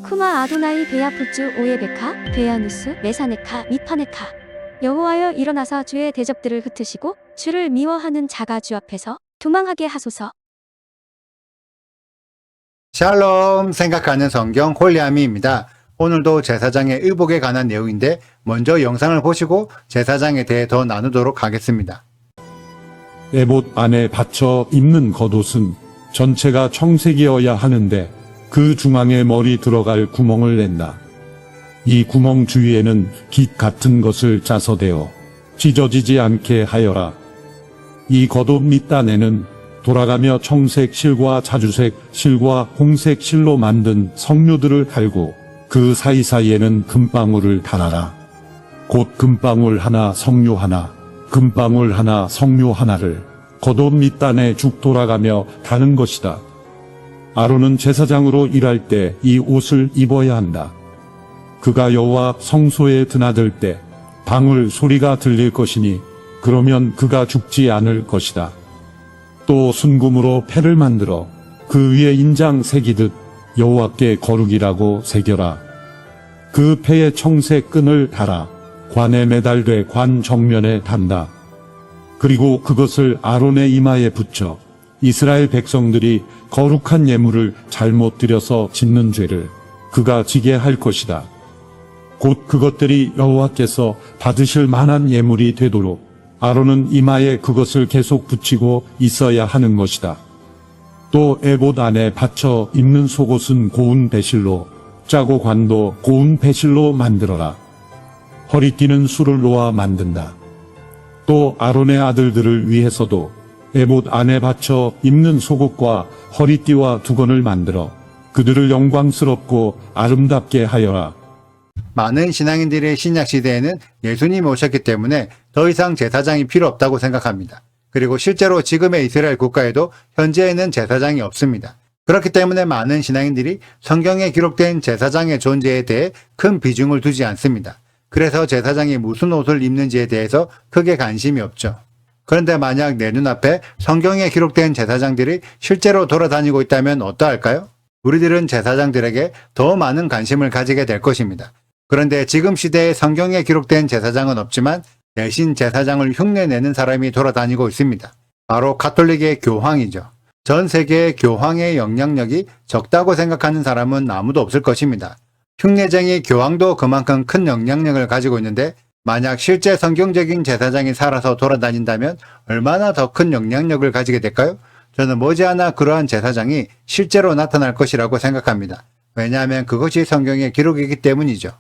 쿠마 아도나이 베야푸츠 오예베카 베야누스 메사네카 미파네카. 여호와여 일어나사 주의 대적들을 흩으시고 주를 미워하는 자가 주 앞에서 도망하게 하소서. 샬롬 생각하는 성경 홀리아미입니다. 오늘도 제사장의 의복에 관한 내용인데 먼저 영상을 보시고 제사장에 대해 더 나누도록 하겠습니다. 에봇 안에 받쳐 입는 겉옷은 전체가 청색이어야 하는데 그 중앙에 머리 들어갈 구멍을 낸다. 이 구멍 주위에는 깃 같은 것을 짜서 대어 찢어지지 않게 하여라. 이 겉옷 밑단에는 돌아가며 청색 실과 자주색 실과 홍색 실로 만든 석류들을 달고 그 사이사이에는 금방울을 달아라. 곧 금방울 하나 석류 하나 금방울 하나 석류 하나를 겉옷 밑단에 쭉 돌아가며 다는 것이다. 아론은 제사장으로 일할 때 이 옷을 입어야 한다. 그가 여호와 성소에 드나들 때 방울 소리가 들릴 것이니 그러면 그가 죽지 않을 것이다. 또 순금으로 패를 만들어 그 위에 인장 새기듯 여호와께 거룩이라고 새겨라. 그 패에 청색 끈을 달아 관에 매달되 관 정면에 단다. 그리고 그것을 아론의 이마에 붙여 이스라엘 백성들이 거룩한 예물을 잘못 드려서 짓는 죄를 그가 지게 할 것이다. 곧 그것들이 여호와께서 받으실 만한 예물이 되도록 아론은 이마에 그것을 계속 붙이고 있어야 하는 것이다. 또 에봇 안에 받쳐 입는 속옷은 고운 배실로 짜고 관도 고운 배실로 만들어라. 허리띠는 술을 놓아 만든다. 또 아론의 아들들을 위해서도 에봇 안에 받쳐 입는 속옷과 허리띠와 두건을 만들어 그들을 영광스럽고 아름답게 하여라. 많은 신앙인들의 신약시대에는 예수님이 오셨기 때문에 더 이상 제사장이 필요 없다고 생각합니다. 그리고 실제로 지금의 이스라엘 국가에도 현재에는 제사장이 없습니다. 그렇기 때문에 많은 신앙인들이 성경에 기록된 제사장의 존재에 대해 큰 비중을 두지 않습니다. 그래서 제사장이 무슨 옷을 입는지에 대해서 크게 관심이 없죠. 그런데 만약 내 눈앞에 성경에 기록된 제사장들이 실제로 돌아다니고 있다면 어떠할까요? 우리들은 제사장들에게 더 많은 관심을 가지게 될 것입니다. 그런데 지금 시대에 성경에 기록된 제사장은 없지만 대신 제사장을 흉내내는 사람이 돌아다니고 있습니다. 바로 가톨릭의 교황이죠. 전 세계의 교황의 영향력이 적다고 생각하는 사람은 아무도 없을 것입니다. 흉내쟁이 교황도 그만큼 큰 영향력을 가지고 있는데 만약 실제 성경적인 제사장이 살아서 돌아다닌다면 얼마나 더 큰 영향력을 가지게 될까요? 저는 머지않아 그러한 제사장이 실제로 나타날 것이라고 생각합니다. 왜냐하면 그것이 성경의 기록이기 때문이죠.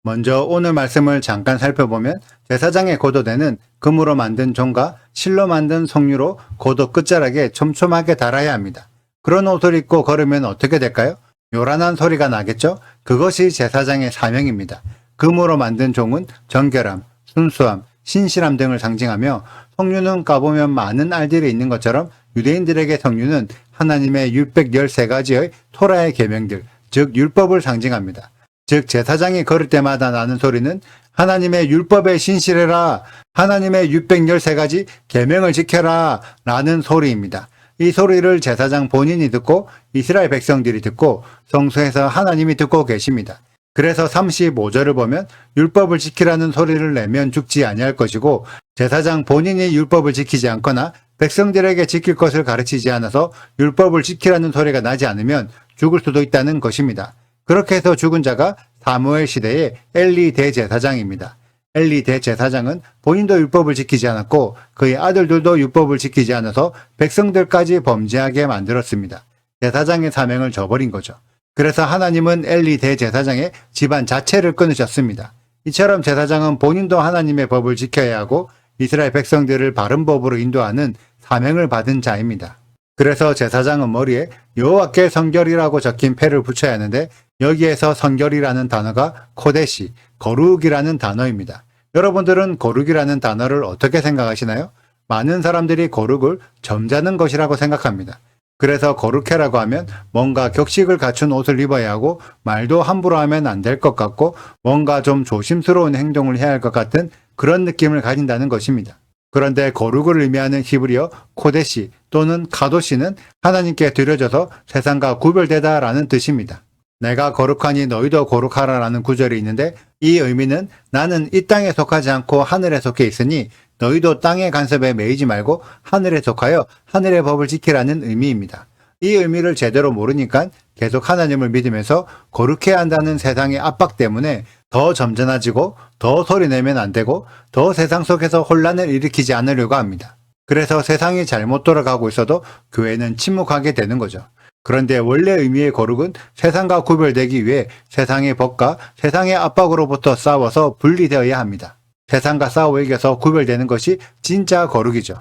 먼저 오늘 말씀을 잠깐 살펴보면 제사장의 겉옷에는 금으로 만든 종과 실로 만든 석류로 겉옷 끝자락에 촘촘하게 달아야 합니다. 그런 옷을 입고 걸으면 어떻게 될까요? 요란한 소리가 나겠죠? 그것이 제사장의 사명입니다. 금으로 만든 종은 정결함, 순수함, 신실함 등을 상징하며 석류는 까보면 많은 알들이 있는 것처럼 유대인들에게 석류는 하나님의 613가지의 토라의 계명들, 즉 율법을 상징합니다. 즉 제사장이 걸을 때마다 나는 소리는 하나님의 율법에 신실해라, 하나님의 613가지 계명을 지켜라 라는 소리입니다. 이 소리를 제사장 본인이 듣고 이스라엘 백성들이 듣고 성소에서 하나님이 듣고 계십니다. 그래서 35절을 보면 율법을 지키라는 소리를 내면 죽지 아니할 것이고 제사장 본인이 율법을 지키지 않거나 백성들에게 지킬 것을 가르치지 않아서 율법을 지키라는 소리가 나지 않으면 죽을 수도 있다는 것입니다. 그렇게 해서 죽은 자가 사무엘 시대의 엘리 대제사장입니다. 엘리 대제사장은 본인도 율법을 지키지 않았고 그의 아들들도 율법을 지키지 않아서 백성들까지 범죄하게 만들었습니다. 제사장의 사명을 저버린 거죠. 그래서 하나님은 엘리 대제사장의 집안 자체를 끊으셨습니다. 이처럼 제사장은 본인도 하나님의 법을 지켜야 하고 이스라엘 백성들을 바른 법으로 인도하는 사명을 받은 자입니다. 그래서 제사장은 머리에 여호와께 성결이라고 적힌 패를 붙여야 하는데 여기에서 성결이라는 단어가 코데시, 거룩이라는 단어입니다. 여러분들은 거룩이라는 단어를 어떻게 생각하시나요? 많은 사람들이 거룩을 점잖은 것이라고 생각합니다. 그래서 거룩해라고 하면 뭔가 격식을 갖춘 옷을 입어야 하고 말도 함부로 하면 안 될 것 같고 뭔가 좀 조심스러운 행동을 해야 할 것 같은 그런 느낌을 가진다는 것입니다. 그런데 거룩을 의미하는 히브리어 코데시 또는 카도시는 하나님께 드려져서 세상과 구별되다라는 뜻입니다. 내가 거룩하니 너희도 거룩하라라는 구절이 있는데 이 의미는 나는 이 땅에 속하지 않고 하늘에 속해 있으니 너희도 땅의 간섭에 매이지 말고 하늘에 속하여 하늘의 법을 지키라는 의미입니다. 이 의미를 제대로 모르니까 계속 하나님을 믿으면서 거룩해야 한다는 세상의 압박 때문에 더 점잖아지고 더 소리내면 안 되고 더 세상 속에서 혼란을 일으키지 않으려고 합니다. 그래서 세상이 잘못 돌아가고 있어도 교회는 침묵하게 되는 거죠. 그런데 원래 의미의 거룩은 세상과 구별되기 위해 세상의 법과 세상의 압박으로부터 싸워서 분리되어야 합니다. 세상과 싸워 이겨서 구별되는 것이 진짜 거룩이죠.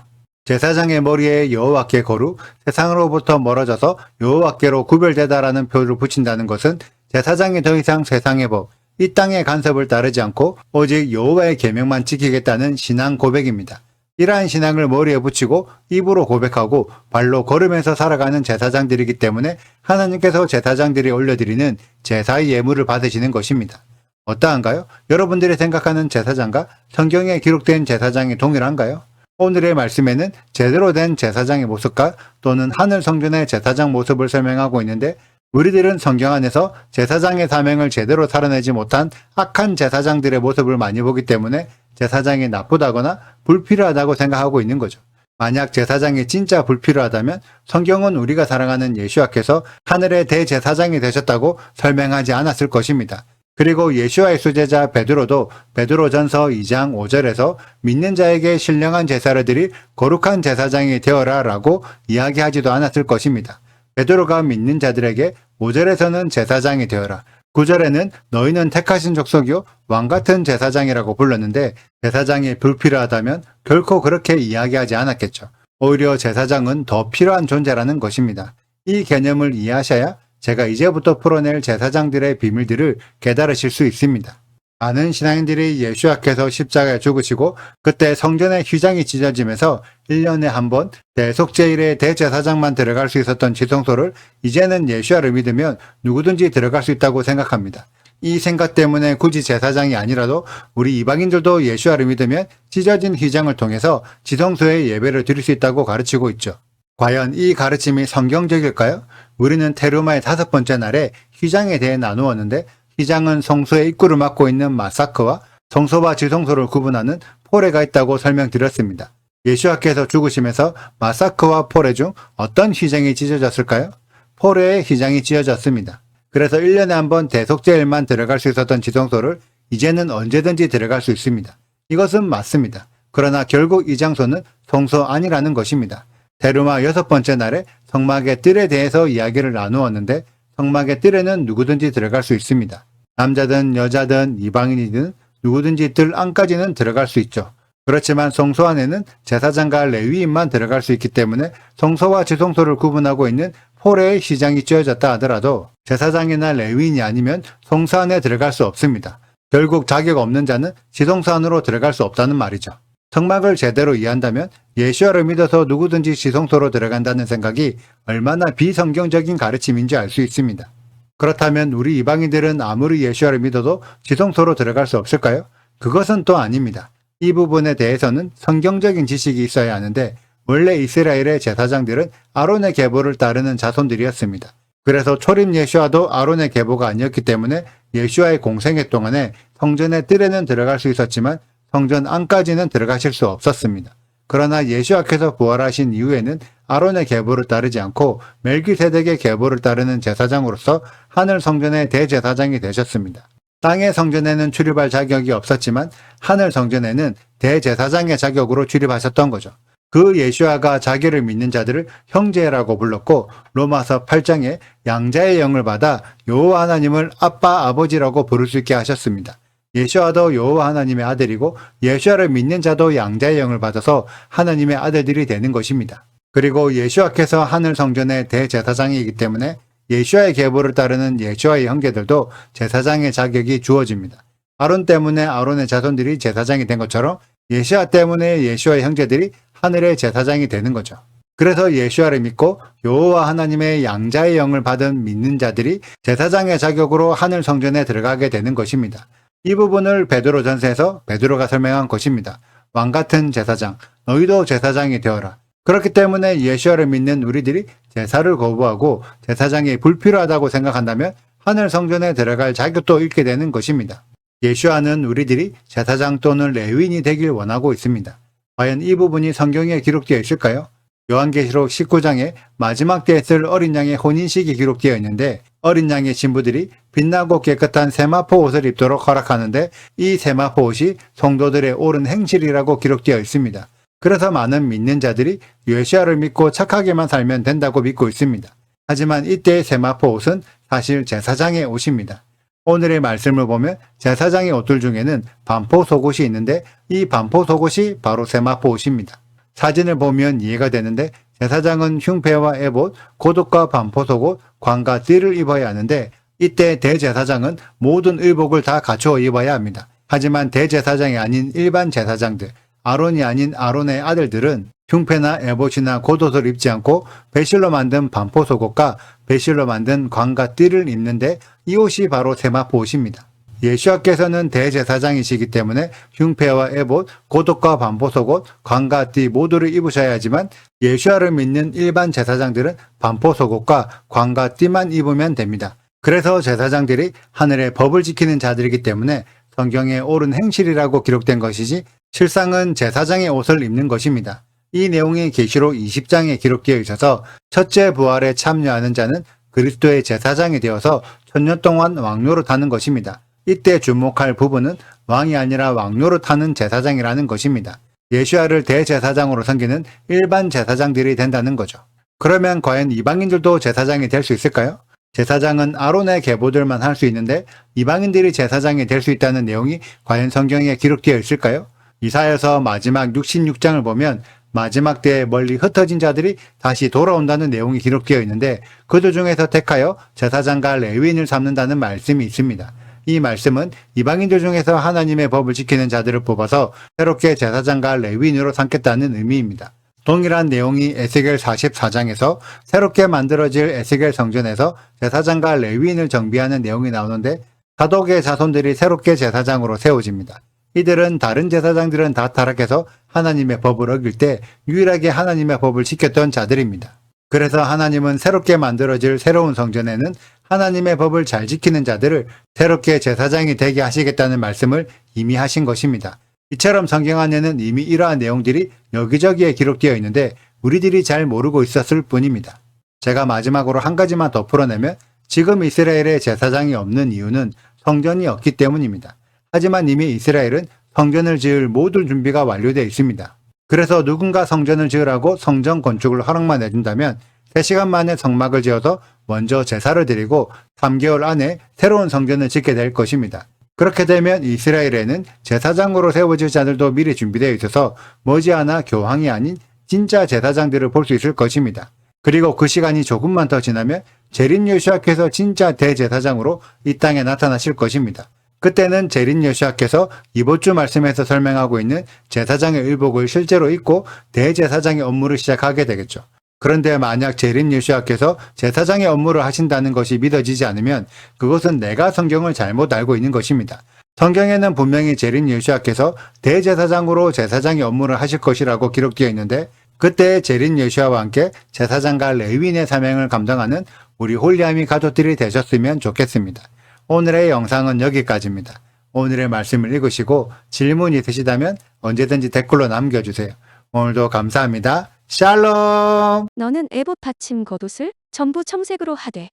제사장의 머리에 여호와께 거룩, 세상으로부터 멀어져서 여호와께로 구별되다라는 표를 붙인다는 것은 제사장이 더 이상 세상의 법, 이 땅의 간섭을 따르지 않고 오직 여호와의 계명만 지키겠다는 신앙 고백입니다. 이러한 신앙을 머리에 붙이고 입으로 고백하고 발로 걸으면서 살아가는 제사장들이기 때문에 하나님께서 제사장들이 올려드리는 제사의 예물을 받으시는 것입니다. 어떠한가요? 여러분들이 생각하는 제사장과 성경에 기록된 제사장이 동일한가요? 오늘의 말씀에는 제대로 된 제사장의 모습과 또는 하늘 성전의 제사장 모습을 설명하고 있는데 우리들은 성경 안에서 제사장의 사명을 제대로 살아내지 못한 악한 제사장들의 모습을 많이 보기 때문에 제사장이 나쁘다거나 불필요하다고 생각하고 있는 거죠. 만약 제사장이 진짜 불필요하다면 성경은 우리가 사랑하는 예수와께서 하늘의 대제사장이 되셨다고 설명하지 않았을 것입니다. 그리고 예수와의 수제자 베드로도 베드로전서 2장 5절에서 믿는 자에게 신령한 제사를 드릴 거룩한 제사장이 되어라 라고 이야기하지도 않았을 것입니다. 베드로가 믿는 자들에게 5절에서는 제사장이 되어라, 9절에는 너희는 택하신 족속이요 왕같은 제사장이라고 불렀는데 제사장이 불필요하다면 결코 그렇게 이야기하지 않았겠죠. 오히려 제사장은 더 필요한 존재라는 것입니다. 이 개념을 이해하셔야 제가 이제부터 풀어낼 제사장들의 비밀들을 깨달으실 수 있습니다. 많은 신앙인들이 예수와께서 십자가에 죽으시고 그때 성전의 휘장이 찢어지면서 1년에 한 번 대속제일의 대제사장만 들어갈 수 있었던 지성소를 이제는 예수와를 믿으면 누구든지 들어갈 수 있다고 생각합니다. 이 생각 때문에 굳이 제사장이 아니라도 우리 이방인들도 예수와를 믿으면 찢어진 휘장을 통해서 지성소에 예배를 드릴 수 있다고 가르치고 있죠. 과연 이 가르침이 성경적일까요? 우리는 테르마의 5번째 날에 휘장에 대해 나누었는데 휘장은 성소의 입구를 막고 있는 마사크와 성소와 지성소를 구분하는 포레가 있다고 설명드렸습니다. 예수와께서 죽으시면서 마사크와 포레 중 어떤 휘장이 찢어졌을까요? 포레의 휘장이 찢어졌습니다. 그래서 1년에 한 번 대속제일만 들어갈 수 있었던 지성소를 이제는 언제든지 들어갈 수 있습니다. 이것은 맞습니다. 그러나 결국 이 장소는 성소 아니라는 것입니다. 테르마 6번째 날에 성막의 뜰에 대해서 이야기를 나누었는데 성막의 뜰에는 누구든지 들어갈 수 있습니다. 남자든 여자든 이방인이든 누구든지 뜰 안까지는 들어갈 수 있죠. 그렇지만 성소 안에는 제사장과 레위인만 들어갈 수 있기 때문에 성소와 지성소를 구분하고 있는 포레의 휘장이 찢어졌다 하더라도 제사장이나 레위인이 아니면 성소 안에 들어갈 수 없습니다. 결국 자격 없는 자는 지성소 안으로 들어갈 수 없다는 말이죠. 성막을 제대로 이해한다면 예수와를 믿어서 누구든지 지성소로 들어간다는 생각이 얼마나 비성경적인 가르침인지 알 수 있습니다. 그렇다면 우리 이방인들은 아무리 예수와를 믿어도 지성소로 들어갈 수 없을까요? 그것은 또 아닙니다. 이 부분에 대해서는 성경적인 지식이 있어야 하는데 원래 이스라엘의 제사장들은 아론의 계보를 따르는 자손들이었습니다. 그래서 초림 예수와도 아론의 계보가 아니었기 때문에 예수와의 공생애 동안에 성전의 뜰에는 들어갈 수 있었지만 성전 안까지는 들어가실 수 없었습니다. 그러나 예수와께서 부활하신 이후에는 아론의 계보를 따르지 않고 멜기세덱의 계보를 따르는 제사장으로서 하늘 성전의 대제사장이 되셨습니다. 땅의 성전에는 출입할 자격이 없었지만 하늘 성전에는 대제사장의 자격으로 출입하셨던 거죠. 그 예수와가 자기를 믿는 자들을 형제라고 불렀고 로마서 8장에 양자의 영을 받아 여호와 하나님을 아빠 아버지라고 부를 수 있게 하셨습니다. 예수와도 여호와 하나님의 아들이고 예수와를 믿는 자도 양자의 영을 받아서 하나님의 아들들이 되는 것입니다. 그리고 예수와께서 하늘 성전의 대제사장이기 때문에 예수와의 계보를 따르는 예수와의 형제들도 제사장의 자격이 주어집니다. 아론 때문에 아론의 자손들이 제사장이 된 것처럼 예수와 때문에 예수와의 형제들이 하늘의 제사장이 되는 거죠. 그래서 예수와를 믿고 여호와 하나님의 양자의 영을 받은 믿는 자들이 제사장의 자격으로 하늘 성전에 들어가게 되는 것입니다. 이 부분을 베드로전서에서 베드로가 설명한 것입니다. 왕같은 제사장, 너희도 제사장이 되어라. 그렇기 때문에 예수와를 믿는 우리들이 제사를 거부하고 제사장이 불필요하다고 생각한다면 하늘 성전에 들어갈 자격도 잃게 되는 것입니다. 예수아는 우리들이 제사장 또는 레위인이 되길 원하고 있습니다. 과연 이 부분이 성경에 기록되어 있을까요? 요한계시록 19장에 마지막 때에 쓸 어린 양의 혼인식이 기록되어 있는데 어린 양의 신부들이 빛나고 깨끗한 세마포 옷을 입도록 허락하는데 이 세마포 옷이 성도들의 옳은 행실이라고 기록되어 있습니다. 그래서 많은 믿는 자들이 예수아를 믿고 착하게만 살면 된다고 믿고 있습니다. 하지만 이때의 세마포 옷은 사실 제사장의 옷입니다. 오늘의 말씀을 보면 제사장의 옷들 중에는 반포 속옷이 있는데 이 반포 속옷이 바로 세마포 옷입니다. 사진을 보면 이해가 되는데 제사장은 흉패와 에봇, 고독과 반포 속옷, 관과 띠를 입어야 하는데 이때 대제사장은 모든 의복을 다 갖추어 입어야 합니다. 하지만 대제사장이 아닌 일반 제사장들, 아론이 아닌 아론의 아들들은 흉패나 에봇이나 겉옷을 입지 않고 배실로 만든 반포 속옷과 배실로 만든 관과 띠를 입는데 이 옷이 바로 세마포 옷입니다. 예수아께서는 대제사장이시기 때문에 흉패와 에봇, 겉옷과 반포 속옷, 관과 띠 모두를 입으셔야 하지만 예수아를 믿는 일반 제사장들은 반포 속옷과 관과 띠만 입으면 됩니다. 그래서 제사장들이 하늘의 법을 지키는 자들이기 때문에 성경에 옳은 행실이라고 기록된 것이지 실상은 제사장의 옷을 입는 것입니다. 이 내용이 계시록 20장에 기록되어 있어서 첫째 부활에 참여하는 자는 그리스도의 제사장이 되어서 1000년 동안 왕노릇하는 것입니다. 이때 주목할 부분은 왕이 아니라 왕노릇하는 제사장이라는 것입니다. 예수아를 대제사장으로 섬기는 일반 제사장들이 된다는 거죠. 그러면 과연 이방인들도 제사장이 될 수 있을까요? 제사장은 아론의 계보들만 할 수 있는데 이방인들이 제사장이 될 수 있다는 내용이 과연 성경에 기록되어 있을까요? 이사야서 마지막 66장을 보면 마지막 때에 멀리 흩어진 자들이 다시 돌아온다는 내용이 기록되어 있는데 그들 중에서 택하여 제사장과 레위인을 삼는다는 말씀이 있습니다. 이 말씀은 이방인들 중에서 하나님의 법을 지키는 자들을 뽑아서 새롭게 제사장과 레위인으로 삼겠다는 의미입니다. 동일한 내용이 에스겔 44장에서 새롭게 만들어질 에스겔 성전에서 제사장과 레위인을 정비하는 내용이 나오는데 사독의 자손들이 새롭게 제사장으로 세워집니다. 이들은 다른 제사장들은 다 타락해서 하나님의 법을 어길 때 유일하게 하나님의 법을 지켰던 자들입니다. 그래서 하나님은 새롭게 만들어질 새로운 성전에는 하나님의 법을 잘 지키는 자들을 새롭게 제사장이 되게 하시겠다는 말씀을 이미 하신 것입니다. 이처럼 성경 안에는 이미 이러한 내용들이 여기저기에 기록되어 있는데 우리들이 잘 모르고 있었을 뿐입니다. 제가 마지막으로 한 가지만 더 풀어내면 지금 이스라엘에 제사장이 없는 이유는 성전이 없기 때문입니다. 하지만 이미 이스라엘은 성전을 지을 모든 준비가 완료되어 있습니다. 그래서 누군가 성전을 지으라고 성전 건축을 허락만 해준다면 3시간 만에 성막을 지어서 먼저 제사를 드리고 3개월 안에 새로운 성전을 짓게 될 것입니다. 그렇게 되면 이스라엘에는 제사장으로 세워질 자들도 미리 준비되어 있어서 머지않아 교황이 아닌 진짜 제사장들을 볼 수 있을 것입니다. 그리고 그 시간이 조금만 더 지나면 제린 여호수아께서 진짜 대제사장으로 이 땅에 나타나실 것입니다. 그때는 제린 여호수아께서 이번 주 말씀에서 설명하고 있는 제사장의 의복을 실제로 입고 대제사장의 업무를 시작하게 되겠죠. 그런데 만약 제린 여호수아께서 제사장의 업무를 하신다는 것이 믿어지지 않으면 그것은 내가 성경을 잘못 알고 있는 것입니다. 성경에는 분명히 제린 여호수아께서 대제사장으로 제사장의 업무를 하실 것이라고 기록되어 있는데 그때 제린 여호수아와 함께 제사장과 레위인의 사명을 감당하는 우리 홀리아미 가족들이 되셨으면 좋겠습니다. 오늘의 영상은 여기까지입니다. 오늘의 말씀을 읽으시고 질문 있으시다면 언제든지 댓글로 남겨주세요. 오늘도 감사합니다. 샬롬! 너는 에봇 받침 겉옷을 전부 청색으로 하되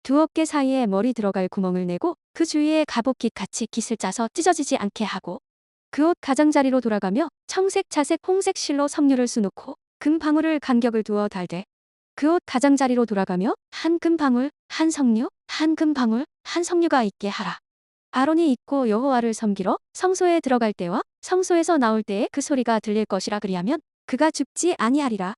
두 어깨 사이에 머리 들어갈 구멍을 내고 그 주위에 갑옷깃 같이 깃을 짜서 찢어지지 않게 하고 그 옷 가장자리로 돌아가며 청색, 자색, 홍색 실로 석류를 수놓고 금 방울을 간격을 두어 달되 그 옷 가장자리로 돌아가며 한 금 방울, 한 석류, 한 금 방울, 한 석류가 있게 하라. 아론이 입고 여호와를 섬기러 성소에 들어갈 때와 성소에서 나올 때에 그 소리가 들릴 것이라 그리하면 그가 죽지 아니하리라.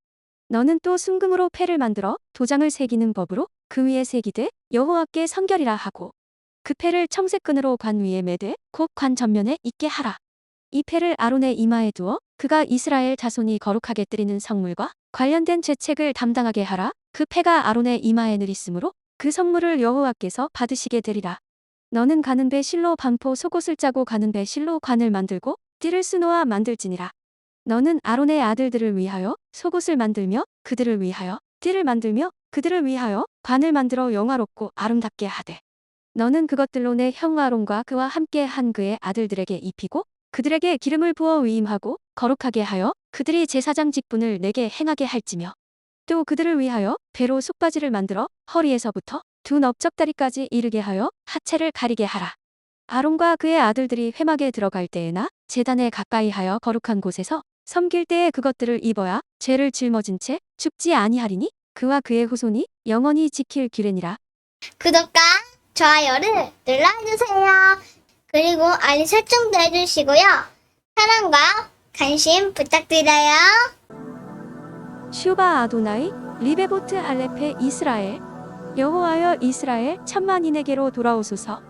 너는 또 순금으로 패를 만들어 도장을 새기는 법으로 그 위에 새기되 여호와께 성결이라 하고 그 패를 청색끈으로 관 위에 매되 곧 관 전면에 있게 하라. 이 패를 아론의 이마에 두어 그가 이스라엘 자손이 거룩하게 드리는 성물과 관련된 죄책을 담당하게 하라. 그 패가 아론의 이마에 늘 있으므로 그 성물을 여호와께서 받으시게 되리라. 너는 가는 배 실로 반포 속옷을 짜고 가는 배 실로 관을 만들고 띠를 수놓아 만들지니라. 너는 아론의 아들들을 위하여 속옷을 만들며 그들을 위하여 띠를 만들며 그들을 위하여 관을 만들어 영화롭고 아름답게 하되 너는 그것들로 내 형 아론과 그와 함께 한 그의 아들들에게 입히고 그들에게 기름을 부어 위임하고 거룩하게 하여 그들이 제사장 직분을 내게 행하게 할지며 또 그들을 위하여 배로 속바지를 만들어 허리에서부터 두 넓적다리까지 이르게 하여 하체를 가리게 하라. 아론과 그의 아들들이 회막에 들어갈 때에나 제단에 가까이 하여 거룩한 곳에서 섬길 때에 그것들을 입어야 죄를 짊어진 채 죽지 아니하리니 그와 그의 후손이 영원히 지킬 규례니라. 구독과 좋아요를 눌러주세요. 그리고 알림 설정도 해주시고요. 사랑과 관심 부탁드려요. 슈바 아도나이 리베보트 할레페 이스라엘 여호와여 이스라엘 천만인에게로 돌아오소서.